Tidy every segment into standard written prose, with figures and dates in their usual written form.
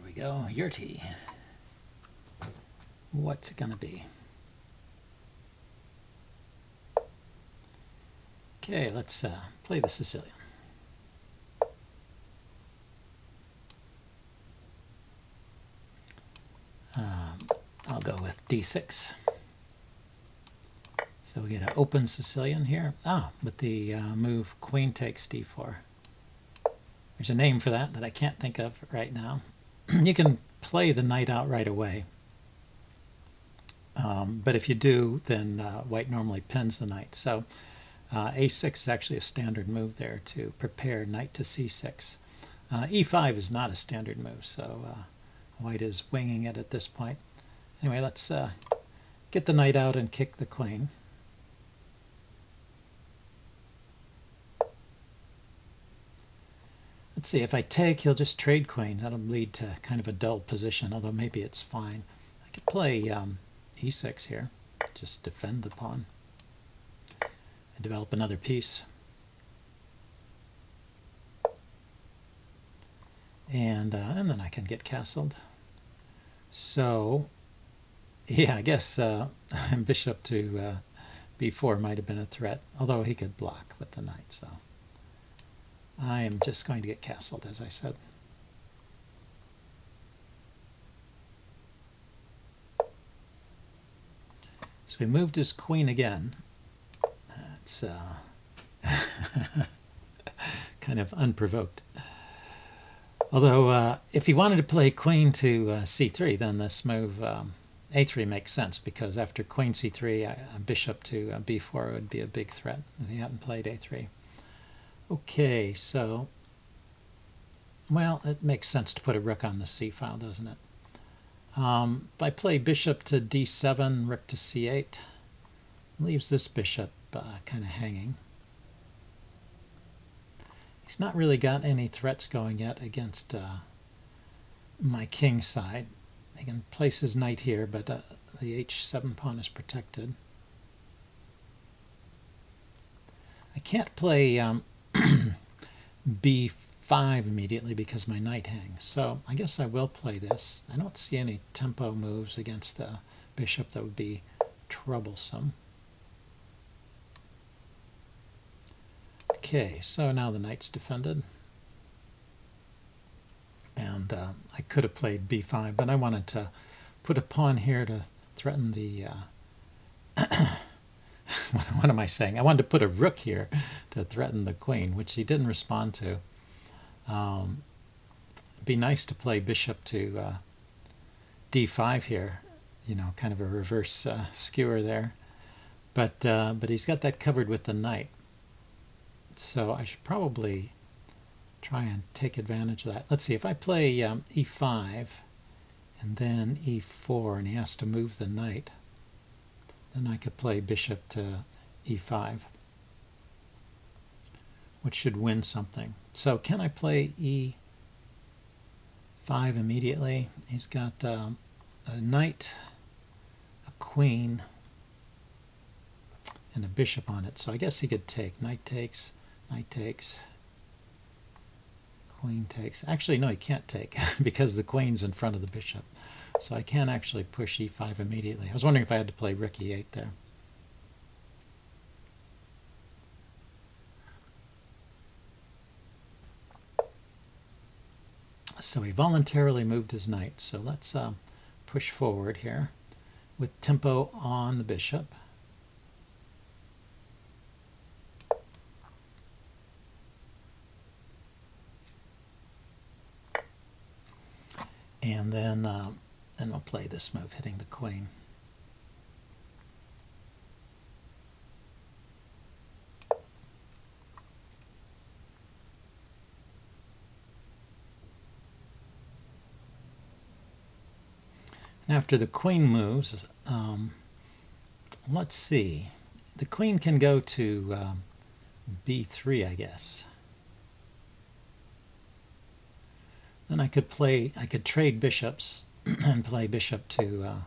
we go. Yurti. What's it going to be? Okay, let's play the Sicilian. I'll go with d6. So we get an open Sicilian here. With the move queen takes d4. There's a name for that I can't think of right now. You can play the knight out right away. But if you do, then white normally pins the knight. So a6 is actually a standard move there to prepare knight to c6. e5 is not a standard move, so white is winging it at this point. Anyway, let's get the knight out and kick the queen. Let's see, if I take, he'll just trade queens. That'll lead to kind of a dull position, although maybe it's fine. I could play e6 here, just defend the pawn and develop another piece. And then I can get castled. So, yeah, I guess bishop to b4 might have been a threat, although he could block with the knight. So I am just going to get castled, as I said. So he moved his queen again. That's kind of unprovoked. Although, if he wanted to play queen to c3, then this move a3 makes sense, because after queen c3, bishop to b4 would be a big threat if he hadn't played a3. Okay, so, well, it makes sense to put a rook on the c file, doesn't it? If I play bishop to d7, rook to c8, leaves this bishop kind of hanging. He's not really got any threats going yet against my king side. He can place his knight here, but the h7 pawn is protected. I can't play b5 immediately because my knight hangs. So I guess I will play this. I don't see any tempo moves against the bishop that would be troublesome. Okay, so now the knight's defended. And I could have played b5, but I wanted to put a pawn here to threaten the... what am I saying? I wanted to put a rook here to threaten the queen, which he didn't respond to. It'd be nice to play bishop to d5 here, you know, kind of a reverse skewer there. But he's got that covered with the knight. So I should probably try and take advantage of that. Let's see, if I play e5 and then e4 and he has to move the knight, then I could play bishop to e5, which should win something. So can I play e5 immediately? He's got a knight, a queen, and a bishop on it. So I guess he could take. Knight takes, queen takes. Actually, no, he can't take because the queen's in front of the bishop. So I can't actually push e5 immediately. I was wondering if I had to play rook e8 there. So he voluntarily moved his knight. So let's push forward here with tempo on the bishop. And then we'll play this move, hitting the queen. And after the queen moves, let's see. The queen can go to b3, I guess. Then I could trade bishops and play bishop to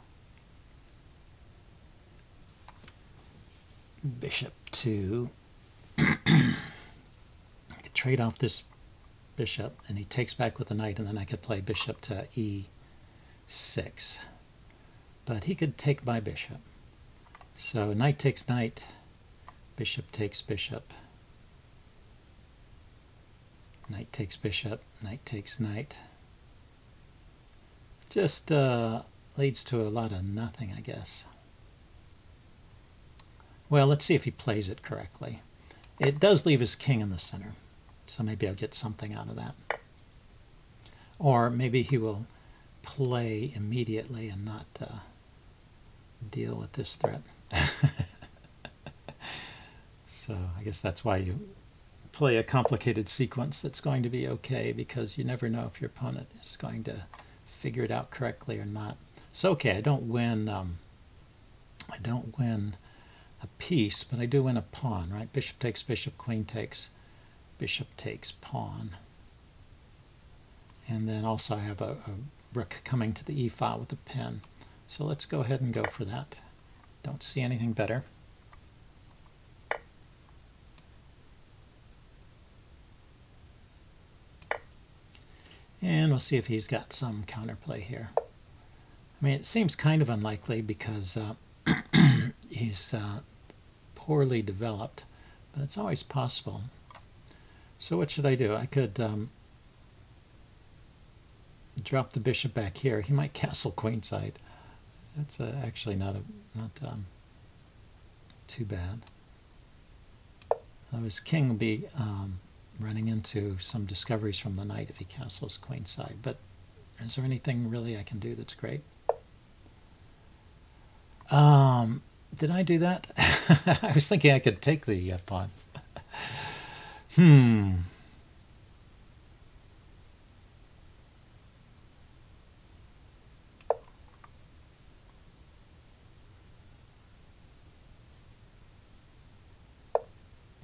I could trade off this bishop, and he takes back with the knight, and then I could play bishop to e6. But he could take my bishop. So knight takes knight, bishop takes bishop, knight takes bishop, knight takes knight. Just leads to a lot of nothing, I guess. Well, let's see if he plays it correctly. It does leave his king in the center, so maybe I'll get something out of that. Or maybe he will play immediately and not deal with this threat. So I guess that's why you play a complicated sequence that's going to be okay, because you never know if your opponent is going to figure it out correctly or not. So okay, I don't win a piece, but I do win a pawn, right? Bishop takes bishop, queen takes, bishop takes pawn. And then also I have a rook coming to the e file with a pin. So let's go ahead and go for that. Don't see anything better. And we'll see if he's got some counterplay here. I mean, it seems kind of unlikely because he's poorly developed, but it's always possible. So what should I do? I could drop the bishop back here. He might castle queenside. That's actually not too bad. His king will be running into some discoveries from the knight if he castles queenside. But is there anything really I can do that's great? Did I do that? I was thinking I could take the pawn.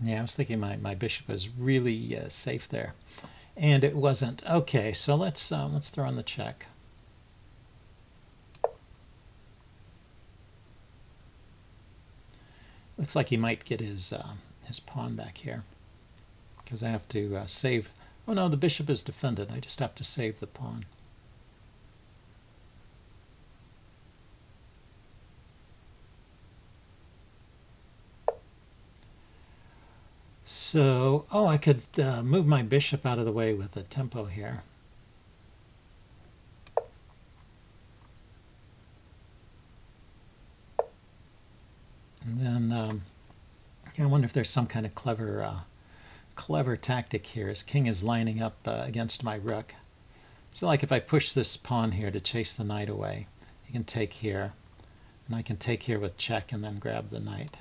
Yeah, I was thinking my bishop was really safe there, and it wasn't. Okay, so let's throw in the check. Looks like he might get his pawn back here, because I have to save. Oh no, the bishop is defended. I just have to save the pawn. So, oh, I could move my bishop out of the way with a tempo here. And then I wonder if there's some kind of clever tactic here. His king is lining up against my rook. So like if I push this pawn here to chase the knight away, he can take here, and I can take here with check and then grab the knight.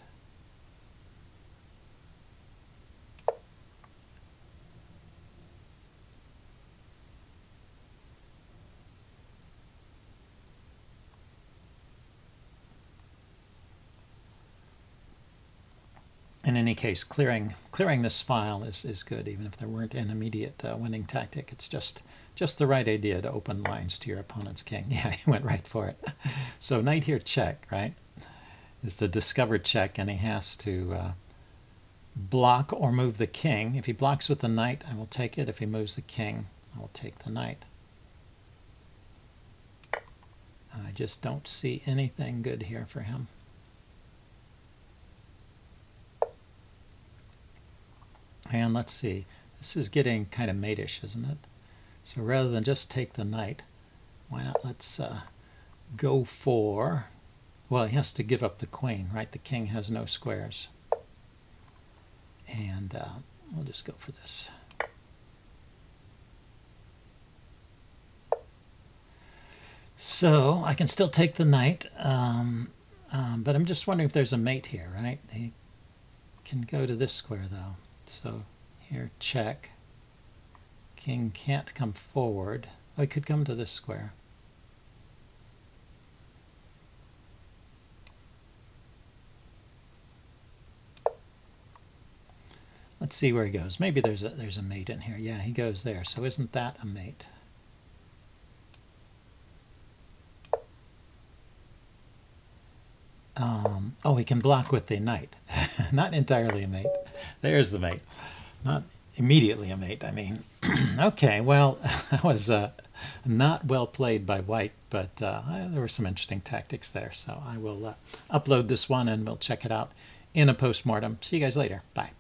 In any case, clearing this file is good, even if there weren't an immediate winning tactic. It's just the right idea to open lines to your opponent's king. Yeah, he went right for it. So knight here check, right, is the discovered check, and he has to block or move the king. If he blocks with the knight, I will take it. If he moves the king, I will take the knight. I just don't see anything good here for him. And let's see, this is getting kind of mate-ish, isn't it? So rather than just take the knight, why not let's go for, well, he has to give up the queen, right? The king has no squares. And we'll just go for this. So I can still take the knight, but I'm just wondering if there's a mate here, right? He can go to this square, though. So here, check. King can't come forward. Oh, he could come to this square. Let's see where he goes. Maybe there's a mate in here. Yeah, he goes there. So isn't that a mate? Oh, he can block with the knight. Not entirely a mate. There's the mate. Not immediately a mate, I mean. Okay, well, that was not well played by white, but there were some interesting tactics there. So I will upload this one and we'll check it out in a postmortem. See you guys later. Bye.